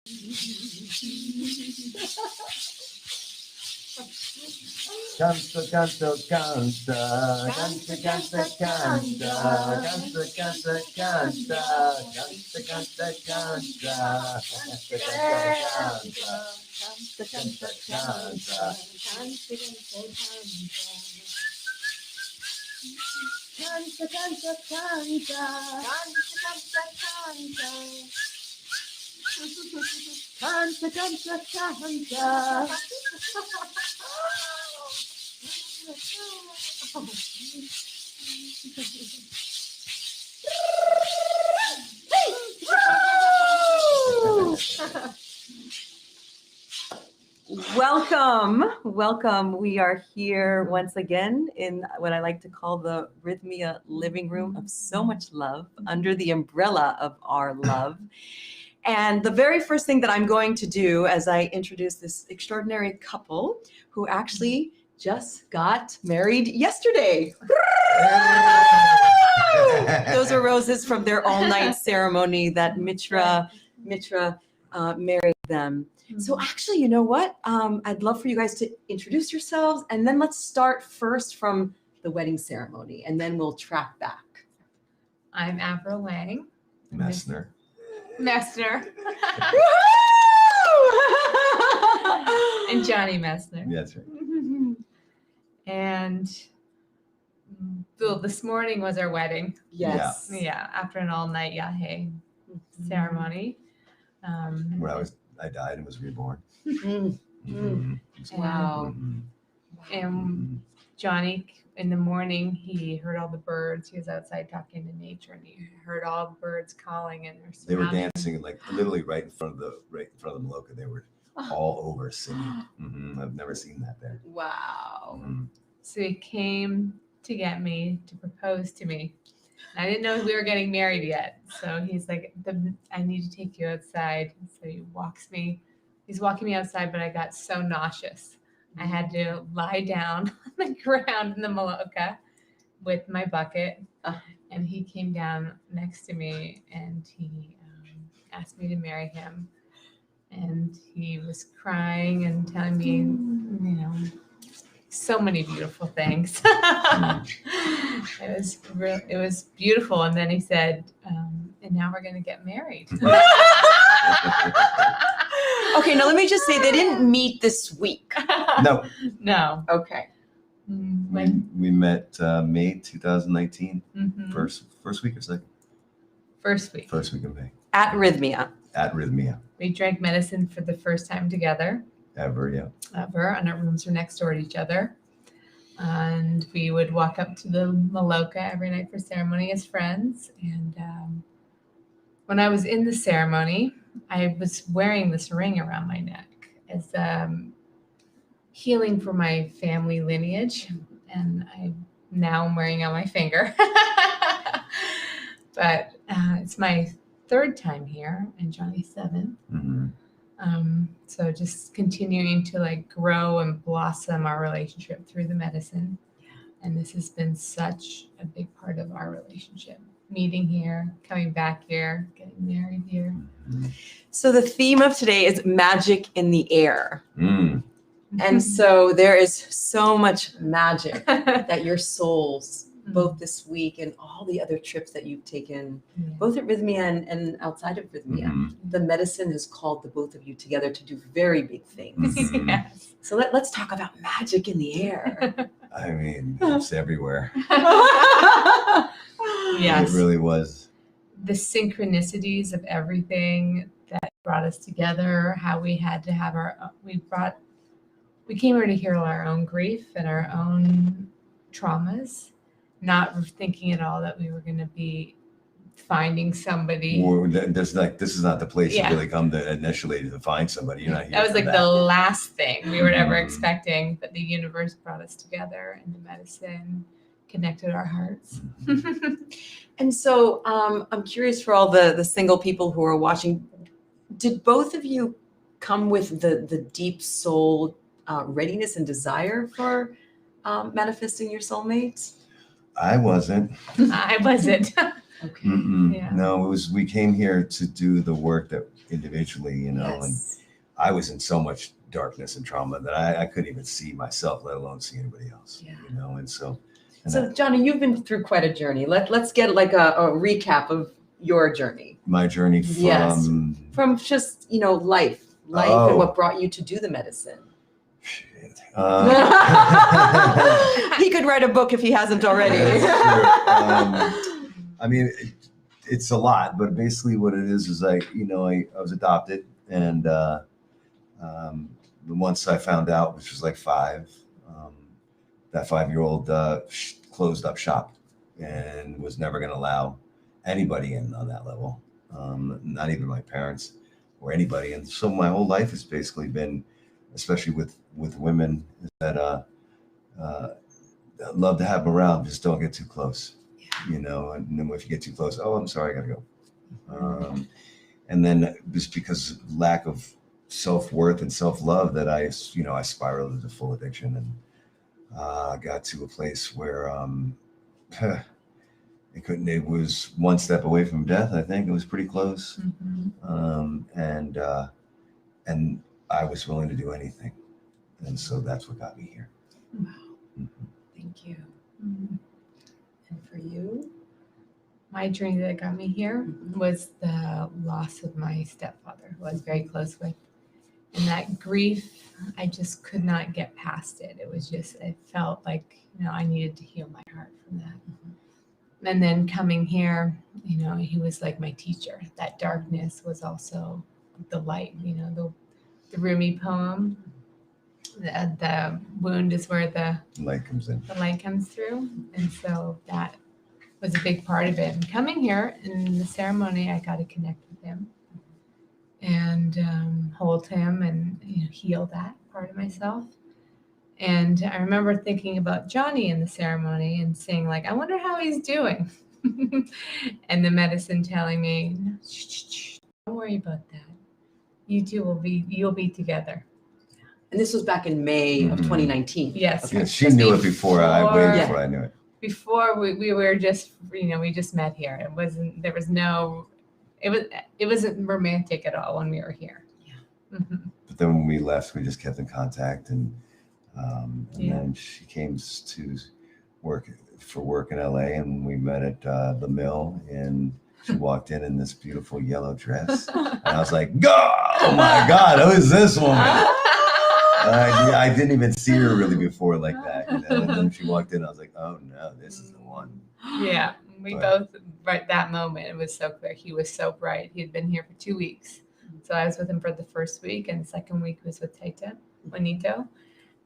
Canta, canta, canta, canta, canta, canta, canta, canta, canta, canta, canta, canta, canta, canta, Welcome. We are here once again in what I like to call the Rythmia living room of so much love under the umbrella of our love. And the very first thing that I'm going to do as I introduce this extraordinary couple who actually just got married yesterday. Those are roses from their all-night ceremony that Mitra married them. So actually, you know what? I'd love for you guys to introduce yourselves, and then let's start first from the wedding ceremony, and then we'll track back. I'm Avril Lang. Messner. And Johnny Messner. That's right. And this morning was our wedding. Yes. Yeah, after an all-night yahe ceremony. When I died and was reborn. Wow. And Johnny, in the morning, he heard all the birds. He was outside talking to nature, and he heard all the birds calling, and They were dancing like literally right in front of the Maloka. They were all over singing. I've never seen that there. Wow. So he came to get me, to propose to me. I didn't know we were getting married yet. So he's like, I need to take you outside. So he's walking me outside, but I got so nauseous. I had to lie down on the ground in the Maloka with my bucket. And he came down next to me and he asked me to marry him. And he was crying and telling me, so many beautiful things. It was beautiful. And then he said, and now we're going to get married. Okay, now let me just say they didn't meet this week. No. Okay. We met May 2019. First week or second? First week. First week of May. At Rythmia. We drank medicine for the first time together. Ever, And our rooms were next door to each other. And we would walk up to the Maloka every night for ceremony as friends. And when I was in the ceremony, I was wearing this ring around my neck as healing for my family lineage. And now I'm wearing it on my finger. But it's my third time here, and Johnny's 7th. So just continuing to grow and blossom our relationship through the medicine. And this has been such a big part of our relationship. Meeting here, coming back here, getting married here. So the theme of today is magic in the air. And so there is so much magic that your souls, both this week and all the other trips that you've taken, both at Rythmia and outside of Rythmia, the medicine has called the both of you together to do very big things. Yes. So let's talk about magic in the air. I mean, it's everywhere. Yes. It really was. The synchronicities of everything that brought us together, how we had to have we came here to heal our own grief and our own traumas, not thinking at all that we were going to be finding somebody. Or this is not the place you really come to initially to find somebody. You're not here. That was the last thing we were ever expecting, but the universe brought us together, and the medicine connected our hearts. And so I'm curious for all the single people who are watching, did both of you come with the deep soul readiness and desire for manifesting your soulmates? I wasn't. I wasn't. Okay. Yeah. No, we came here to do the work that individually, and Yes. I was in so much darkness and trauma that I couldn't even see myself, let alone see anybody else. Yeah. And so. And So Johnny, you've been through quite a journey. Let's get like a recap of your journey. my journey from Yes. From just, life Oh. and what brought you to do the medicine. Shit. He could write a book if he hasn't already. That's true. I mean, it's a lot, but basically what it is I was adopted, and once I found out, which was like 5, that 5-year-old closed up shop and was never going to allow anybody in on that level, not even my parents or anybody. And so my whole life has basically been, especially with women, that love to have them around, just don't get too close. And then if you get too close, oh, I'm sorry, I gotta go. And then just because of lack of self-worth and self-love, that I spiraled into full addiction, and got to a place where it was one step away from death. I think it was pretty close. And I was willing to do anything. And so that's what got me here. Wow. Thank you. And for you? My journey that got me here was the loss of my stepfather, who I was very close with. And that grief, I just could not get past it. It felt like, I needed to heal my heart from that. And then coming here, he was like my teacher. That darkness was also the light, the Rumi poem. The wound is where the Light comes in. The light comes through. And so that was a big part of it. And coming here in the ceremony, I got to connect with him and hold him and heal that part of myself. And I remember thinking about Johnny in the ceremony and saying, like, I wonder how he's doing. And the medicine telling me, no, shh, don't worry about that. You two you'll be together. And this was back in May of 2019. Yes. Okay. Yeah, she knew it before I waited before I knew it. Before we were just, we just met here. It wasn't romantic at all when we were here. Yeah. But then when we left, we just kept in contact, and then she came to work in LA, and we met at the mill, and she walked in this beautiful yellow dress, and I was like, oh my God, who is this woman? I didn't even see her really before like that, and then she walked in, I was like, oh no, this is the one. Yeah, we both, right that moment, it was so clear. He was so bright. He had been here for 2 weeks. So I was with him for the first week, and the second week was with Juanito.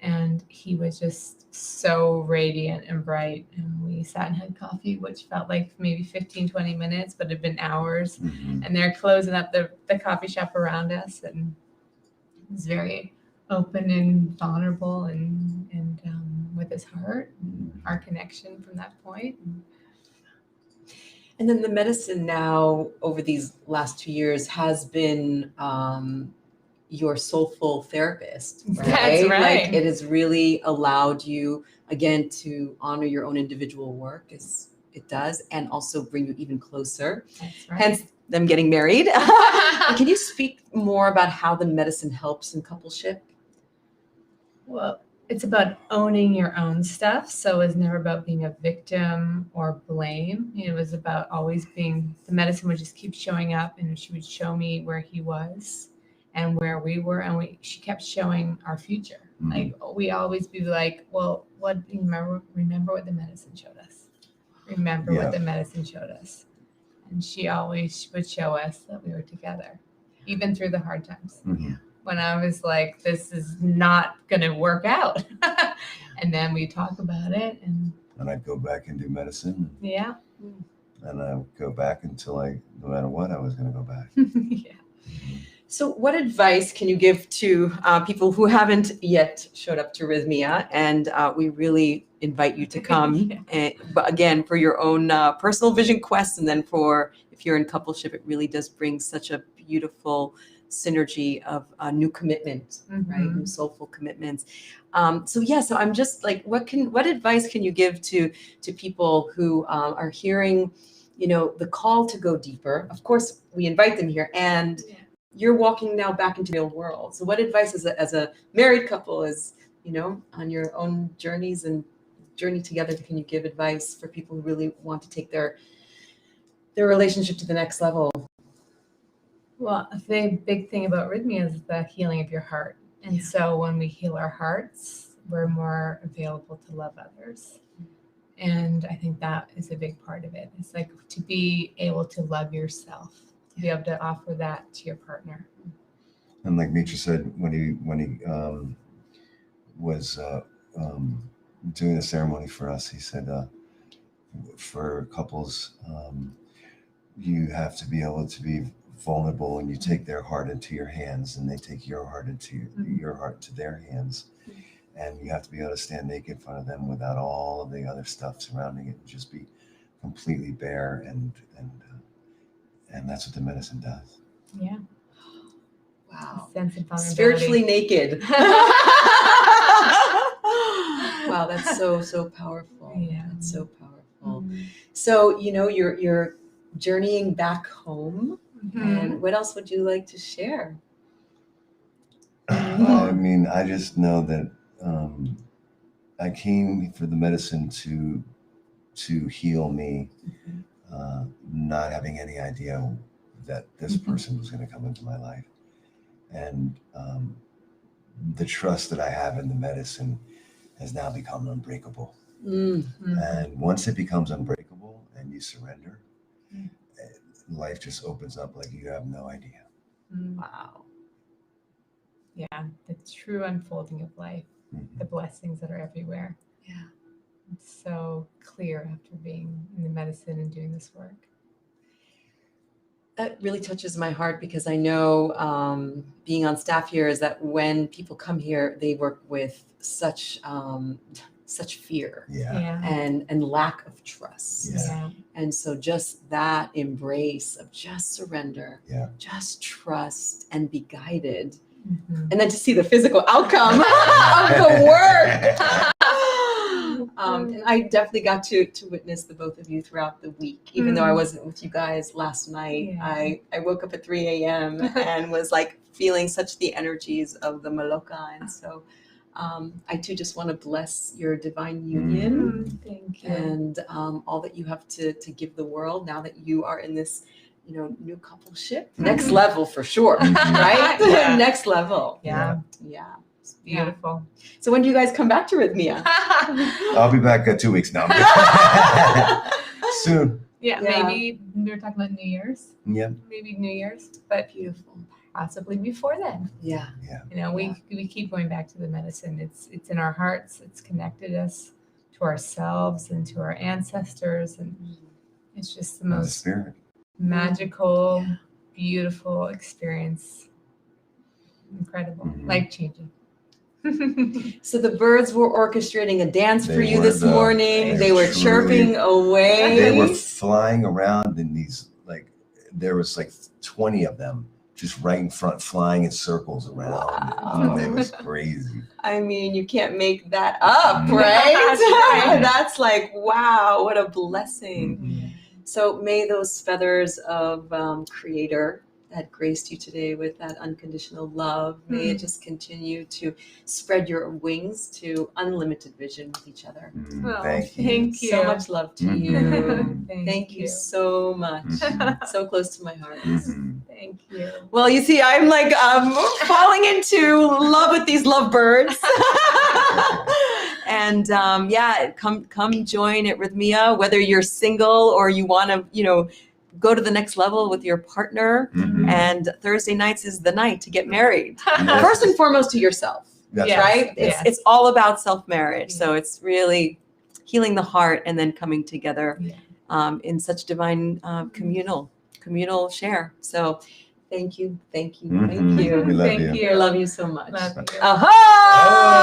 And he was just so radiant and bright. And we sat and had coffee, which felt like maybe 15, 20 minutes, but it had been hours. And they're closing up the coffee shop around us. And it was very open and vulnerable and with his heart, and our connection from that point. And then the medicine now, over these last 2 years, has been your soulful therapist, right? That's right. Like, it has really allowed you, again, to honor your own individual work as it does, and also bring you even closer. That's right. Hence them getting married. Can you speak more about how the medicine helps in coupleship? Well, it's about owning your own stuff. So it was never about being a victim or blame. It was about always being, the medicine would just keep showing up, and she would show me where he was and where we were. And she kept showing our future. Like, we always be like, well, remember what the medicine showed us. Remember what the medicine showed us. And she always would show us that we were together, even through the hard times. When I was like, this is not going to work out. And then we talk about it. And I'd go back and do medicine. Yeah. And I would go back until no matter what, I was going to go back. Yeah. So what advice can you give to people who haven't yet showed up to Rythmia? And we really invite you to come. But again, for your own personal vision quest, and then if you're in coupleship, it really does bring such a beautiful synergy of new commitment, right? New soulful commitments. So I'm just like, what advice can you give to people who are hearing, the call to go deeper. Of course, we invite them here, and you're walking now back into the real world. So what advice as a married couple, on your own journeys and journey together, can you give advice for people who really want to take their relationship to the next level? Well, the big thing about Rythmia is the healing of your heart. And so when we heal our hearts, we're more available to love others. And I think that is a big part of it. It's like to be able to love yourself, to be able to offer that to your partner. And like Mitra said, when he was doing the ceremony for us, he said, for couples, you have to be able to be vulnerable, and you take their heart into your hands, and they take your heart into your heart to their hands. And you have to be able to stand naked in front of them without all of the other stuff surrounding it, and just be completely bare. And that's what the medicine does. Yeah. Wow. Sense of vulnerability. Spiritually naked. Wow, that's so powerful. Yeah. That's so powerful. So, you're journeying back home. And what else would you like to share? I mean, I just know that I came for the medicine to heal me, not having any idea that this person was going to come into my life. And the trust that I have in the medicine has now become unbreakable. And once it becomes unbreakable and you surrender, life just opens up like you have no idea. Wow. Yeah, the true unfolding of life, the blessings that are everywhere. Yeah. It's so clear after being in the medicine and doing this work. That really touches my heart, because I know being on staff here is that when people come here, they work with such fear and lack of trust. Yeah. And so just that embrace of just surrender, just trust and be guided. And then to see the physical outcome of the work. And I definitely got to witness the both of you throughout the week, even though I wasn't with you guys last night. I woke up at 3 a.m. and was like feeling such the energies of the Maloka. And so I too just want to bless your divine union. Thank you. And all that you have to give the world now that you are in this new coupleship. Next level for sure, right? Next level. Yeah. It's Beautiful. So when do you guys come back to Rythmia? I'll be back 2 weeks now. Soon. Yeah, maybe we were talking about New Year's. Yeah. Maybe New Year's, but Beautiful. possibly before then. Yeah. We keep going back to the medicine. It's in our hearts. It's connected us to ourselves and to our ancestors, and it's just the most Spirit. magical, beautiful experience. Incredible, life-changing. So the birds were orchestrating a dance for you this They morning. They were chirping away. They were flying around in these, there was 20 of them just right in front, flying in circles around. Wow. It was crazy. I mean, you can't make that up, right? That's like, wow, what a blessing. So may those feathers of Creator that graced you today with that unconditional love, may it just continue to spread your wings to unlimited vision with each other. Thank you. Thank you. So much love to you. Thank you so much. So close to my heart. Thank you. Well, you see, I'm falling into love with these lovebirds. And come join at Rythmia, whether you're single or you want to, go to the next level with your partner. And Thursday nights is the night to get married. First and foremost to yourself, right? It's all about self-marriage. So it's really healing the heart and then coming together in such divine communal share. So thank you. We love you. I love you so much. Love you. Oh!